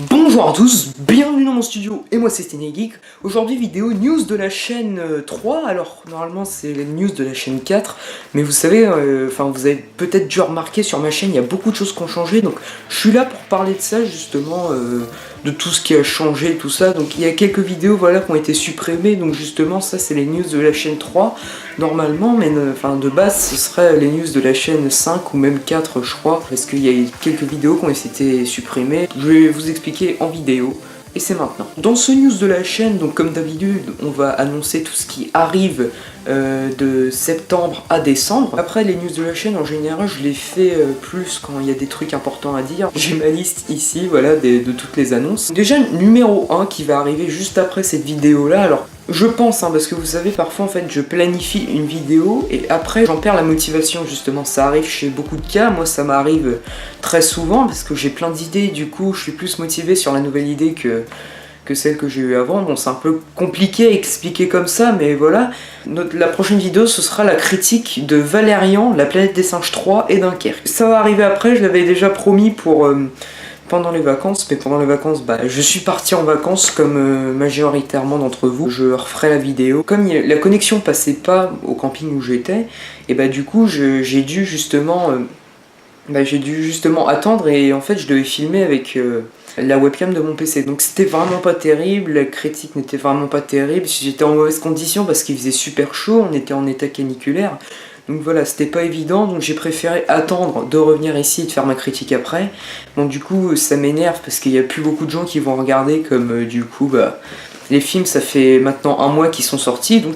Bonjour à tous, bienvenue dans mon studio, et moi c'est StenyGeek. Aujourd'hui vidéo news de la chaîne 3, alors normalement c'est les news de la chaîne 4, mais vous savez, vous avez peut-être dû remarquer sur ma chaîne, il y a beaucoup de choses qui ont changé, donc je suis là pour parler de ça justement, de tout ce qui a changé, tout ça. Donc il y a quelques vidéos voilà, qui ont été supprimées, donc justement ça c'est les news de la chaîne 3, normalement, mais de base ce serait les news de la chaîne 5 ou même 4 je crois, parce qu'il y a quelques vidéos qui ont été supprimées. Je vais vous expliquer en vidéo, et c'est maintenant. Dans ce news de la chaîne, donc comme d'habitude, on va annoncer tout ce qui arrive de septembre à décembre. Après les news de la chaîne, en général, je les fais plus quand il y a des trucs importants à dire. J'ai ma liste ici, voilà, de toutes les annonces. Déjà, numéro 1 qui va arriver juste après cette vidéo-là. Alors, je pense, parce que vous savez, parfois, en fait, je planifie une vidéo et après, j'en perds la motivation, justement. Ça arrive chez beaucoup de cas. Moi, ça m'arrive très souvent parce que j'ai plein d'idées. Du coup, je suis plus motivé sur la nouvelle idée que celle que j'ai eue avant. Bon, c'est un peu compliqué à expliquer comme ça, mais voilà. La prochaine vidéo, ce sera la critique de Valérian, La Planète des Singes 3 et Dunkerque. Ça va arriver après, je l'avais déjà promis pour... pendant les vacances, mais pendant les vacances, je suis parti en vacances comme majoritairement d'entre vous. Je referai la vidéo. Comme la connexion passait pas au camping où j'étais, et du coup j'ai dû justement attendre, et en fait je devais filmer avec la webcam de mon PC. Donc c'était vraiment pas terrible, la critique n'était vraiment pas terrible. J'étais en mauvaise condition parce qu'il faisait super chaud, on était en état caniculaire. Donc voilà, c'était pas évident, donc j'ai préféré attendre de revenir ici et de faire ma critique après. Bon, du coup, ça m'énerve parce qu'il y a plus beaucoup de gens qui vont regarder, comme du coup, les films, ça fait maintenant un mois qu'ils sont sortis, donc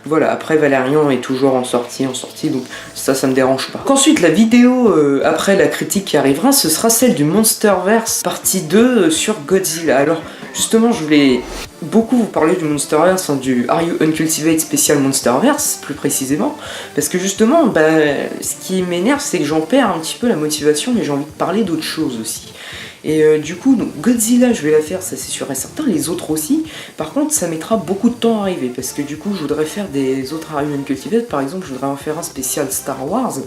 voilà. Après, Valérian est toujours en sortie, donc ça me dérange pas. Donc ensuite, la vidéo après la critique qui arrivera, ce sera celle du Monsterverse partie 2 sur Godzilla. Alors, justement, je voulais beaucoup vous parler du Monsterverse, du Are You Uncultivated Special Monsterverse, plus précisément, parce que justement, ce qui m'énerve, c'est que j'en perds un petit peu la motivation, mais j'ai envie de parler d'autre chose aussi. Et du coup, donc Godzilla, je vais la faire, ça c'est sûr et certain, les autres aussi. Par contre, ça mettra beaucoup de temps à arriver, parce que du coup, je voudrais faire des autres Are You Uncultivated. Par exemple, je voudrais en faire un spécial Star Wars,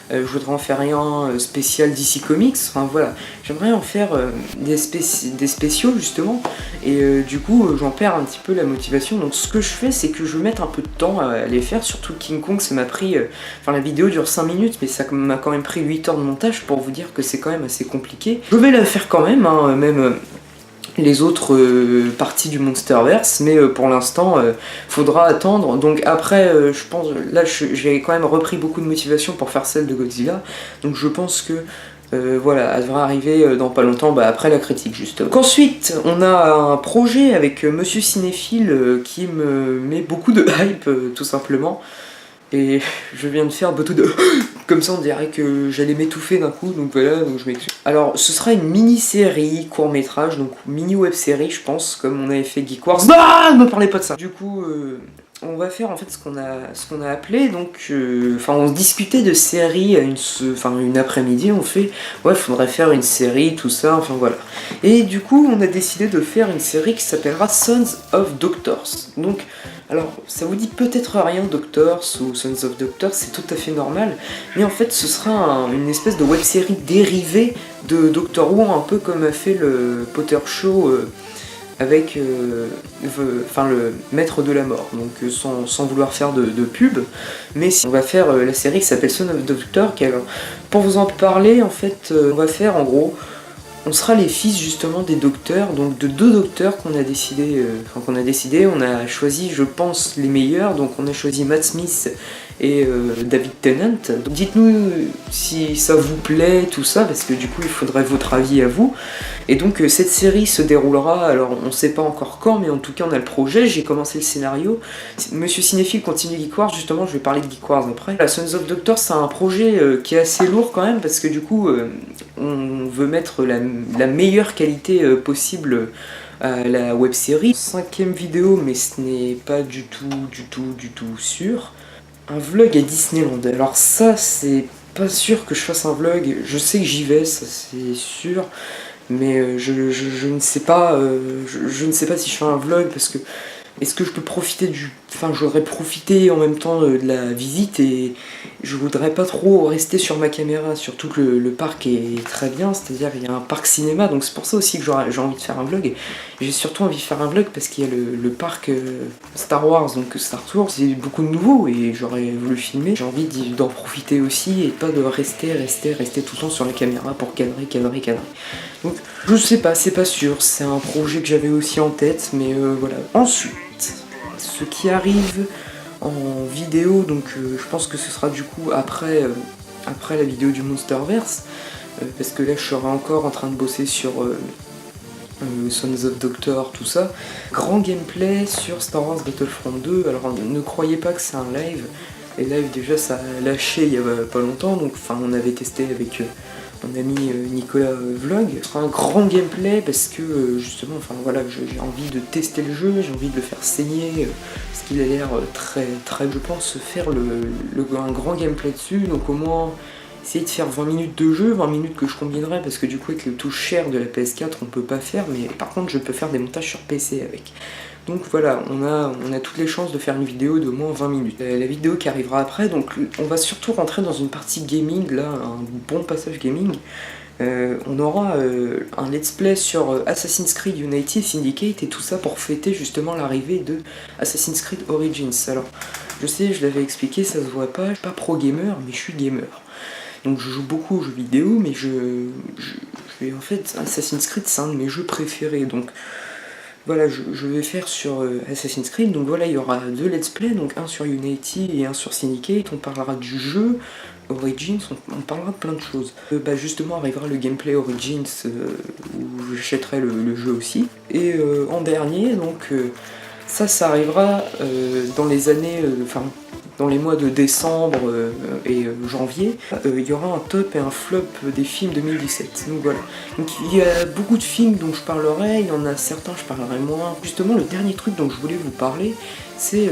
je voudrais en faire un spécial DC Comics, enfin voilà. J'aimerais en faire des spéciaux, justement, et du coup, j'en perds un petit peu la motivation. Donc ce que je fais, c'est que je vais mettre un peu de temps à les faire, surtout King Kong, ça m'a pris... la vidéo dure 5 minutes, mais ça m'a quand même pris 8 heures de montage pour vous dire que c'est quand même assez compliqué. Je vais la faire quand même, même les autres parties du Monsterverse, mais pour l'instant, faudra attendre. Donc après, je pense, là, j'ai quand même repris beaucoup de motivation pour faire celle de Godzilla, donc je pense que voilà, elle devrait arriver dans pas longtemps, après la critique justement. Donc ensuite, on a un projet avec Monsieur Cinéphile qui me met beaucoup de hype, tout simplement. Et je viens de faire beaucoup de... Comme ça on dirait que j'allais m'étouffer d'un coup, donc voilà, donc je m'excuse. Alors ce sera une mini-série, court-métrage, donc mini-web-série je pense, comme on avait fait Geek Wars. Ah, ne me parlez pas de ça. Du coup, on va faire en fait ce qu'on a appelé, donc... on discutait de séries une après-midi, on fait... Ouais, faudrait faire une série, tout ça, enfin voilà. Et du coup, on a décidé de faire une série qui s'appellera Sons of Doctors. Donc... Alors, ça vous dit peut-être rien, Doctors ou Sons of Doctors, c'est tout à fait normal, mais en fait ce sera une espèce de web-série dérivée de Doctor Who, un peu comme a fait le Potter Show avec le Maître de la Mort, donc sans vouloir faire de pub, mais on va faire la série qui s'appelle Sons of Doctors, alors, pour vous en parler, en fait, on va faire en gros... On sera les fils justement des docteurs, donc de 2 docteurs qu'on a décidé, on a choisi je pense les meilleurs, donc on a choisi Matt Smith et David Tennant. Donc dites-nous si ça vous plaît, tout ça, parce que du coup il faudrait votre avis à vous. Et donc cette série se déroulera, alors on sait pas encore quand, mais en tout cas on a le projet, j'ai commencé le scénario. Monsieur Cinéphile continue Geek Wars, justement je vais parler de Geek Wars après. La Sons of Doctors c'est un projet qui est assez lourd quand même, parce que du coup on veut mettre la meilleure qualité possible à la web-série. 5ème vidéo, mais ce n'est pas du tout sûr. Un vlog à Disneyland. Alors ça, c'est pas sûr que je fasse un vlog. Je sais que j'y vais, ça c'est sûr. Mais je ne sais pas, je ne sais pas si je fais un vlog parce que est-ce que je peux profiter Enfin, j'aurais profité en même temps de la visite et je voudrais pas trop rester sur ma caméra, surtout que le parc est très bien, c'est-à-dire il y a un parc cinéma, donc c'est pour ça aussi que j'ai envie de faire un vlog. J'ai surtout envie de faire un vlog parce qu'il y a le parc Star Wars, donc Star Tours, c'est beaucoup de nouveau et j'aurais voulu filmer. J'ai envie d'en profiter aussi et pas de rester tout le temps sur la caméra pour cadrer. Donc je sais pas, c'est pas sûr, c'est un projet que j'avais aussi en tête, mais voilà. Ensuite, ce qui arrive en vidéo, donc je pense que ce sera du coup après la vidéo du Monsterverse, parce que là je serai encore en train de bosser sur Sons of Doctor, tout ça. Grand gameplay sur Star Wars Battlefront 2, alors ne croyez pas que c'est un live, les lives déjà ça a lâché il y a pas longtemps, donc enfin on avait testé avec mon ami Nicolas Vlog. Ce sera un grand gameplay parce que justement, enfin voilà, j'ai envie de tester le jeu, j'ai envie de le faire saigner, parce qu'il a l'air très, je pense, faire un grand gameplay dessus, donc au moins essayer de faire 20 minutes de jeu, 20 minutes que je combinerai, parce que du coup avec les touches chères de la PS4 on peut pas faire, mais par contre je peux faire des montages sur PC avec. Donc voilà, on a toutes les chances de faire une vidéo de moins 20 minutes. La vidéo qui arrivera après, donc on va surtout rentrer dans une partie gaming, là, un bon passage gaming. On aura un let's play sur Assassin's Creed Unity Syndicate et tout ça pour fêter justement l'arrivée de Assassin's Creed Origins. Alors, je sais, je l'avais expliqué, ça se voit pas, je suis pas pro gamer, mais je suis gamer. Donc je joue beaucoup aux jeux vidéo, mais en fait, Assassin's Creed c'est un de mes jeux préférés, donc voilà, je vais faire sur Assassin's Creed, donc voilà, il y aura 2 let's play, donc un sur Unity et un sur Syndicate, on parlera du jeu Origins, on parlera de plein de choses. Justement arrivera le gameplay Origins, où j'achèterai le jeu aussi, et en dernier, donc ça arrivera dans les années, dans les mois de décembre et janvier, il y aura un top et un flop des films 2017. Donc voilà. Donc il y a beaucoup de films dont je parlerai, il y en a certains je parlerai moins. Justement, le dernier truc dont je voulais vous parler, c'est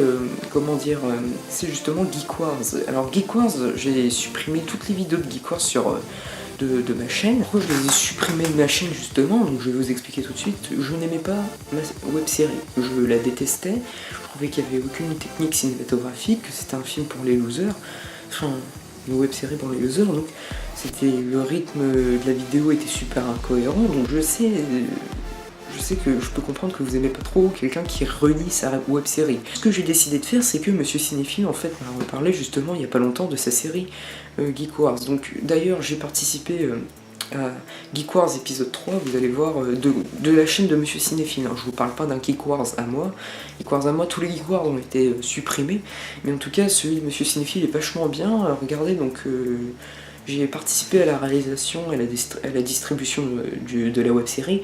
c'est justement Geek Wars. Alors Geek Wars, j'ai supprimé toutes les vidéos de Geek Wars sur de ma chaîne. Pourquoi je les ai supprimées de ma chaîne justement? Donc je vais vous expliquer tout de suite. Je n'aimais pas ma web série, je la détestais. Je trouvais qu'il n'y avait aucune technique cinématographique, que c'était un film pour les losers, enfin une web série pour les losers, donc le rythme de la vidéo était super incohérent, donc je sais que je peux comprendre que vous aimez pas trop quelqu'un qui relie sa web série. Ce que j'ai décidé de faire, c'est que Monsieur Cinéphile en fait m'a reparlé justement il y a pas longtemps de sa série Geek Wars. Donc d'ailleurs j'ai participé à Geek Wars épisode 3, vous allez voir, de la chaîne de Monsieur Cinéphile. Je vous parle pas d'un Geek Wars à moi. Geek Wars à moi, tous les Geek Wars ont été supprimés, mais en tout cas celui de Monsieur Cinéphile est vachement bien. Alors, regardez, donc j'ai participé à la réalisation et à la distribution de la web série.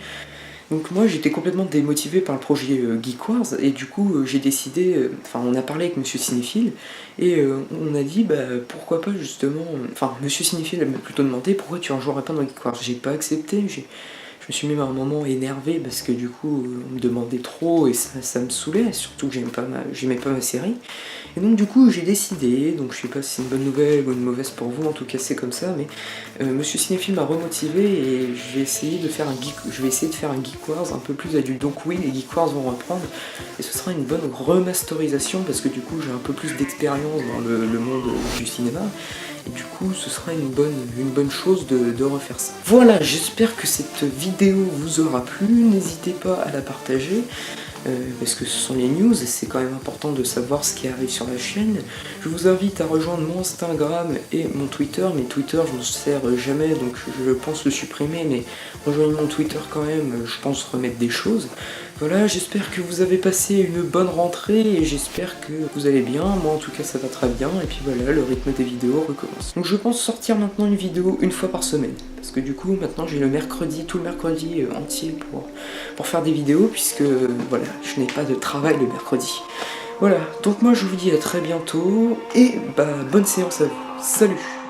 Donc moi j'étais complètement démotivé par le projet Geek Wars et du coup j'ai décidé, on a parlé avec Monsieur Cinéphile et on a dit pourquoi pas justement, Monsieur Cinéphile m'a plutôt demandé pourquoi tu en jouerais pas dans Geek Wars. J'ai pas accepté, je me suis même à un moment énervé parce que du coup on me demandait trop et ça me saoulait, surtout que j'aimais pas ma série. Et donc du coup j'ai décidé, donc je sais pas si c'est une bonne nouvelle ou une mauvaise pour vous, en tout cas c'est comme ça, mais Monsieur Cinéphile m'a remotivé et je vais essayer de faire un Geek Wars un peu plus adulte. Donc oui, les Geek Wars vont reprendre et ce sera une bonne remasterisation parce que du coup j'ai un peu plus d'expérience dans le monde du cinéma. Et du coup, ce sera une bonne chose de refaire ça. Voilà, j'espère que cette vidéo vous aura plu. N'hésitez pas à la partager, parce que ce sont les news et c'est quand même important de savoir ce qui arrive sur la chaîne. Je vous invite à rejoindre mon Instagram et mon Twitter. Mais Twitter, je ne sers jamais, donc je pense le supprimer. Mais rejoignez mon Twitter quand même, je pense remettre des choses. Voilà, j'espère que vous avez passé une bonne rentrée et j'espère que vous allez bien. Moi en tout cas ça va très bien et puis voilà, le rythme des vidéos recommence. Donc je pense sortir maintenant une vidéo une fois par semaine. Parce que du coup maintenant j'ai tout le mercredi entier pour faire des vidéos puisque voilà, je n'ai pas de travail le mercredi. Voilà, donc moi je vous dis à très bientôt et bonne séance à vous. Salut!